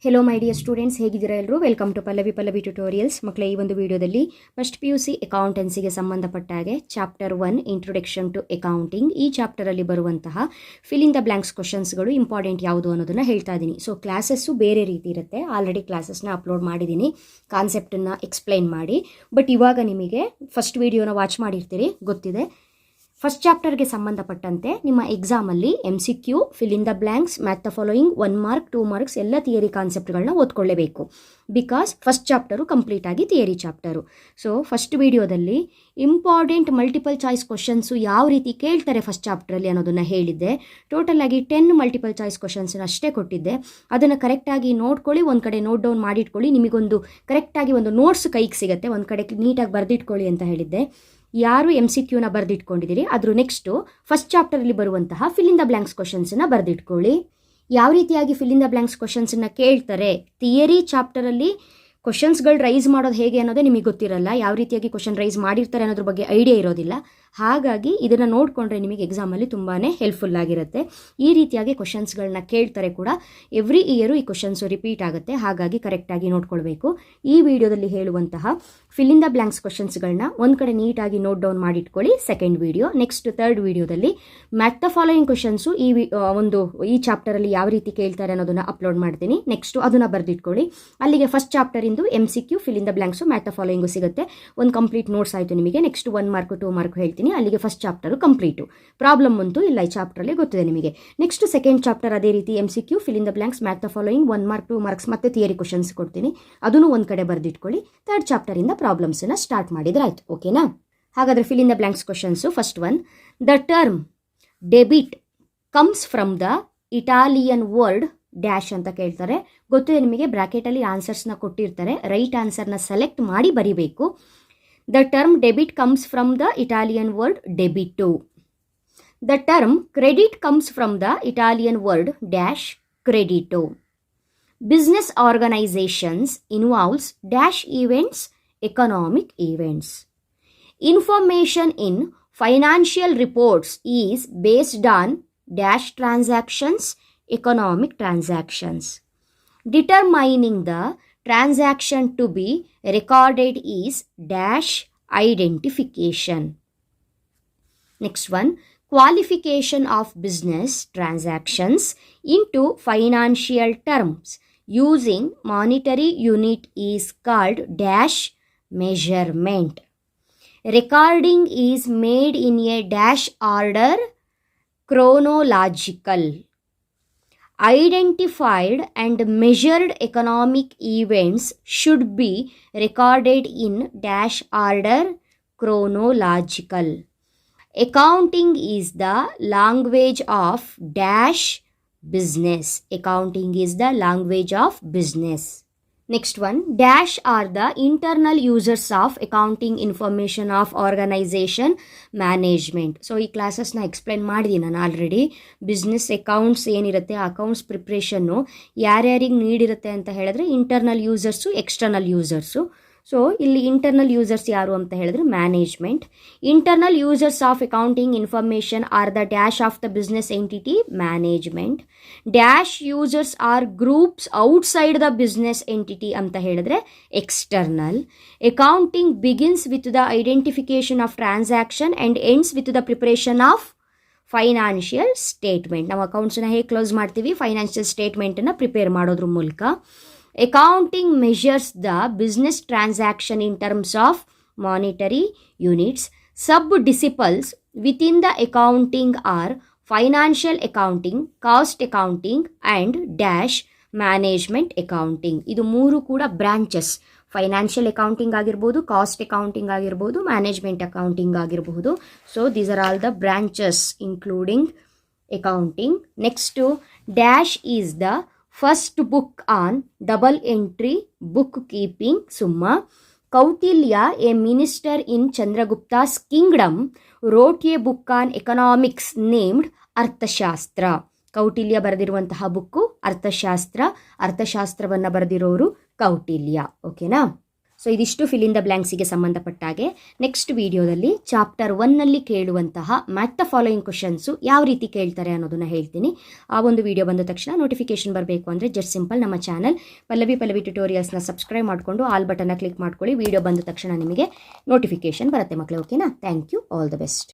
Hello my dear students, ಹೇಗಿದ್ದೀರಾ ಎಲ್ಲರೂ? Welcome to Pallavi tutorials. ಮಕ್ಕಳೇ, ಈ ಒಂದು ವಿಡಿಯೋದಲ್ಲಿ ಫಸ್ಟ್ PUC ಅಕೌಂಟೆನ್ಸಿಗೆ ಸಂಬಂಧಪಟ್ಟ ಹಾಗೆ ಚಾಪ್ಟರ್ 1 ಇಂಟ್ರೊಡಕ್ಷನ್ ಟು ಅಕೌಂಟಿಂಗ್, ಈ ಚಾಪ್ಟರಲ್ಲಿ ಬರುವಂತಹ ಫಿಲ್ ಇನ್ ದ ಬ್ಲಾಂಕ್ಸ್ ಕ್ವಶನ್ಸ್ಗಳು ಇಂಪಾರ್ಟೆಂಟ್ ಯಾವುದು ಅನ್ನೋದನ್ನು ಹೇಳ್ತಾ ಇದ್ದೀನಿ. ಸೊ ಕ್ಲಾಸಸ್ಸು ಬೇರೆ ರೀತಿ ಇರುತ್ತೆ. ಆಲ್ರೆಡಿ ಕ್ಲಾಸಸ್ನ ಅಪ್ಲೋಡ್ ಮಾಡಿದ್ದೀನಿ ಕಾನ್ಸೆಪ್ಟನ್ನು ಎಕ್ಸ್ಪ್ಲೈನ್ ಮಾಡಿ. ಬಟ್ ಇವಾಗ ನಿಮಗೆ ಫಸ್ಟ್ ವಿಡಿಯೋನ ವಾಚ್ ಮಾಡಿರ್ತೀರಿ, ಗೊತ್ತಿದೆ. ಫಸ್ಟ್ ಚಾಪ್ಟರ್ಗೆ ಸಂಬಂಧಪಟ್ಟಂತೆ ನಿಮ್ಮ ಎಕ್ಸಾಮಲ್ಲಿ MCQ, fill in the blanks, match the following, 1 mark 2 marks ಎಲ್ಲ ಥಿಯರಿ ಕಾನ್ಸೆಪ್ಟ್ಗಳನ್ನ ಓದ್ಕೊಳ್ಳೇಬೇಕು. ಬಿಕಾಸ್ ಫಸ್ಟ್ ಚಾಪ್ಟರು ಕಂಪ್ಲೀಟ್ ಆಗಿ ಥಿಯರಿ ಚಾಪ್ಟರು. ಸೊ ಫಸ್ಟ್ ವಿಡಿಯೋದಲ್ಲಿ ಇಂಪಾರ್ಟೆಂಟ್ ಮಲ್ಟಿಪಲ್ ಚಾಯ್ಸ್ ಕ್ವಶನ್ಸು ಯಾವ ರೀತಿ ಕೇಳ್ತಾರೆ ಫಸ್ಟ್ ಚಾಪ್ಟರಲ್ಲಿ ಅನ್ನೋದನ್ನು ಹೇಳಿದ್ದೆ. ಟೋಟಲ್ ಆಗಿ 10 ಮಲ್ಟಿಪಲ್ ಚಾಯ್ಸ್ ಕ್ವಶನ್ಸನ್ನ ಅಷ್ಟೇ ಕೊಟ್ಟಿದ್ದೆ. ಅದನ್ನು ಕರೆಕ್ಟಾಗಿ ನೋಡ್ಕೊಳ್ಳಿ, ಒಂದು ಕಡೆ ನೋಟ್ ಡೌನ್ ಮಾಡಿಟ್ಕೊಳ್ಳಿ. ನಿಮಗೊಂದು ಕರೆಕ್ಟಾಗಿ ಒಂದು ನೋಟ್ಸ್ ಕೈಗೆ ಸಿಗುತ್ತೆ, ಒಂದು ಕಡೆ ನೀಟಾಗಿ ಬರೆದಿಟ್ಕೊಳ್ಳಿ ಅಂತ ಹೇಳಿದ್ದೆ. ಯಾರು MCQನ ಬರೆದಿಟ್ಕೊಂಡಿದ್ದೀರಿ ಅದ್ರ ನೆಕ್ಸ್ಟು ಫಸ್ಟ್ ಚಾಪ್ಟರಲ್ಲಿ ಬರುವಂತಹ ಫಿಲ್ ಇನ್ ದ ಬ್ಲ್ಯಾಂಕ್ಸ್ ಕ್ವಶನ್ಸನ್ನ ಬರೆದಿಟ್ಕೊಳ್ಳಿ. ಯಾವ ರೀತಿಯಾಗಿ ಫಿಲ್ ಇನ್ ದ ಬ್ಲ್ಯಾಂಕ್ಸ್ ಕ್ವಶನ್ಸನ್ನ ಕೇಳ್ತಾರೆ, ಥಿಯರಿ ಚಾಪ್ಟರಲ್ಲಿ ಕ್ವಶನ್ಸ್ಗಳು ರೈಸ್ ಮಾಡೋದು ಹೇಗೆ ಅನ್ನೋದೇ ನಿಮಗೆ ಗೊತ್ತಿರಲ್ಲ. ಯಾವ ರೀತಿಯಾಗಿ ಕ್ವಶನ್ ರೈಸ್ ಮಾಡಿರ್ತಾರೆ ಅನ್ನೋದ್ರ ಬಗ್ಗೆ ಐಡಿಯಾ ಇರೋದಿಲ್ಲ. ಹಾಗಾಗಿ ಇದನ್ನು ನೋಡಿಕೊಂಡ್ರೆ ನಿಮಗೆ ಎಕ್ಸಾಮಲ್ಲಿ ತುಂಬಾ ಹೆಲ್ಪ್ಫುಲ್ ಆಗಿರುತ್ತೆ. ಈ ರೀತಿಯಾಗಿ ಕ್ವಶನ್ಸ್ಗಳನ್ನ ಕೇಳ್ತಾರೆ ಕೂಡ. ಎವ್ರಿ ಇಯರು ಈ ಕ್ವಶನ್ಸು ರಿಪೀಟ್ ಆಗುತ್ತೆ, ಹಾಗಾಗಿ ಕರೆಕ್ಟಾಗಿ ನೋಡ್ಕೊಳ್ಬೇಕು. ಈ ವಿಡಿಯೋದಲ್ಲಿ ಹೇಳುವಂತಹ ಫಿಲ್ ಇನ್ ದ ಬ್ಲ್ಯಾಂಕ್ಸ್ ಕ್ವಶನ್ಸ್ಗಳನ್ನ ಒಂದು ಕಡೆ ನೀಟಾಗಿ ನೋಟ್ ಡೌನ್ ಮಾಡಿಟ್ಕೊಳ್ಳಿ. Second video. ನೆಕ್ಸ್ಟ್ ಥರ್ಡ್ ವಿಡಿಯೋದಲ್ಲಿ ಮ್ಯಾಥ್ ದ ಫಾಲೋಯಿಂಗ್ ಕ್ವಶನ್ಸು ಈ ಚಾಪ್ಟರಲ್ಲಿ ಯಾವ ರೀತಿ ಕೇಳ್ತಾರೆ ಅನ್ನೋದನ್ನು ಅಪ್ಲೋಡ್ ಮಾಡ್ತೀನಿ. ನೆಕ್ಸ್ಟು ಅದನ್ನು ಬರೆದಿಟ್ಕೊಳ್ಳಿ. ಅಲ್ಲಿಗೆ first chapter MCQ, fill in the blanks, math the following ಸಿಗುತ್ತೆ. ಒಂದು ಕಂಪ್ಲೀಟ್ ನೋಟ್ಸ್ ಆಯಿತು ನಿಮಗೆ. ನೆಕ್ಸ್ಟ್ 1 ಮಾರ್ಕ್ 2 ಮಾರ್ಕ್ ಹೇಳ್ತೀನಿ. ಅಲ್ಲಿಗೆ ಫಸ್ಟ್ ಚಾಪ್ಟರು ಕಂಪ್ಲೀಟು. ಪ್ರಾಬ್ಲಮ್ ಅಂತೂ ಇಲ್ಲ, ಈ ಚಾಪ್ಟರಲ್ಲಿ ಗೊತ್ತಿದೆ ನಿಮಗೆ. ನೆಕ್ಸ್ಟ್ ಸೆಕೆಂಡ್ ಚಾಪ್ಟರ್ ಅದೇ ರೀತಿ MCQ, fill in the blanks, match the following, 1 mark 2 marks ಮತ್ತೆ ಥಿಯರಿ ಕ್ವಶನ್ಸ್ ಕೊಡ್ತೀನಿ. ಅದನ್ನು ಒಂದು ಕಡೆ ಬರೆದಿಟ್ಕೊಳ್ಳಿ. ಥರ್ಡ್ ಚಾಪ್ಟರಿಂದ ಪ್ರಾಬ್ಲಮ್ಸನ್ನು ಸ್ಟಾರ್ಟ್ ಮಾಡಿದ್ರೆ ಆಯಿತು. ಓಕೆನಾ? ಹಾಗಾದರೆ fill in the blanks questions. First one, the term debit comes from the Italian word dash ಅಂತ ಕೇಳ್ತಾರೆ. ಗೊತ್ತಿದೆ ನಿಮಗೆ, ಬ್ರಾಕೆಟಲ್ಲಿ ಆನ್ಸರ್ಸ್ನ ಕೊಟ್ಟಿರ್ತಾರೆ. ರೈಟ್ ಆನ್ಸರ್ನ ಸೆಲೆಕ್ಟ್ ಮಾಡಿ ಬರೀಬೇಕು. The term debit comes from the Italian word debito. The term credit comes from the Italian word dash credito. Business organisations involves dash events economic events. Information in financial reports is based on dash transactions economic transactions. Determining the transaction to be recorded is dash identification. Next one, qualification of business transactions into financial terms using monetary unit is called dash measurement. Recording is made in a dash order chronological. Identified and measured economic events should be recorded in dash order chronological. Accounting is the language of dash business. Accounting is the language of business. Next one, dash are the internal users of accounting information of organization management. So ಈ ಕ್ಲಾಸಸ್ನ explain ಮಾಡಿದ್ದೀನಿ ನಾನು already. Business accounts ಏನಿರುತ್ತೆ, ಆ accounts ಪ್ರಿಪ್ರೇಷನ್ನು ಯಾರ್ಯಾರಿಗೆ ನೀಡಿರುತ್ತೆ ಅಂತ ಹೇಳಿದ್ರೆ internal users, external users. So ಇಲ್ಲಿ ಇಂಟರ್ನಲ್ ಯೂಸರ್ಸ್ ಯಾರು ಅಂತ ಹೇಳಿದ್ರೆ management. Internal users of accounting information are the dash of the business entity management. Dash users are groups outside the business entity ಅಂತ ಹೇಳಿದ್ರೆ external. Accounting begins with the identification of transaction and ends with the preparation of financial statement. ನಾವು ಅಕೌಂಟ್ಸನ್ನ ಹೇಗೆ close ಮಾಡ್ತೀವಿ? Financial ಸ್ಟೇಟ್ಮೆಂಟನ್ನು prepare ಮಾಡೋದ್ರ ಮೂಲಕ. Accounting measures the business transaction in terms of monetary units. Sub-disciplines within the accounting are financial accounting, cost accounting and dash management accounting. ಇದು ಮೂರು ಕೂಡ ಬ್ರಾಂಚಸ್. ಫೈನಾನ್ಷಿಯಲ್ ಅಕೌಂಟಿಂಗ್ ಆಗಿರ್ಬೋದು, ಕಾಸ್ಟ್ ಅಕೌಂಟಿಂಗ್ ಆಗಿರ್ಬೋದು, management accounting ಆಗಿರಬಹುದು. So these are all the branches including accounting. Next dash is the first book on double entry bookkeeping Summa. Kautilya, a minister in Chandragupta's kingdom, wrote a book on economics named Arthashastra. Kautilya ಬರೆದಿರುವಂತಹ book ಅರ್ಥಶಾಸ್ತ್ರ. ಅರ್ಥಶಾಸ್ತ್ರವನ್ನು ಬರೆದಿರೋರು ಕೌಟಿಲ್ಯ. ಓಕೆನಾ? So ಇದಿಷ್ಟು fill in the ಬ್ಲ್ಯಾಂಕ್ಸಿಗೆ ಸಂಬಂಧಪಟ್ಟ ಹಾಗೆ next ವಿಡಿಯೋದಲ್ಲಿ chapter 1ನಲ್ಲಿ ಕೇಳುವಂತಹ math the following questions ಯಾವ ರೀತಿ ಕೇಳ್ತಾರೆ ಅನ್ನೋದನ್ನ ಹೇಳ್ತೀನಿ. ಆ ಒಂದು ವಿಡಿಯೋ ಬಂದ ತಕ್ಷಣ ನೋಟಿಫಿಕೇಶನ್ ಬರಬೇಕು ಅಂದರೆ ಜಸ್ಟ್ ಸಿಂಪಲ್ ನಮ್ಮ ಚಾನಲ್ ಪಲ್ಲವಿ ಟ್ಯುಟೋರಿಯಲ್ಸ್ನ ಸಬ್ಸ್ಕ್ರೈಬ್ ಮಾಡಿಕೊಂಡು ಆಲ್ ಬಟನ್ನ ಕ್ಲಿಕ್ ಮಾಡ್ಕೊಳ್ಳಿ. ವಿಡಿಯೋ ಬಂದ ತಕ್ಷಣ ನಿಮಗೆ ನೋಟಿಫಿಕೇಶನ್ ಬರುತ್ತೆ ಮಕ್ಕಳೇ. ಓಕೆನಾ? Thank you. All the best.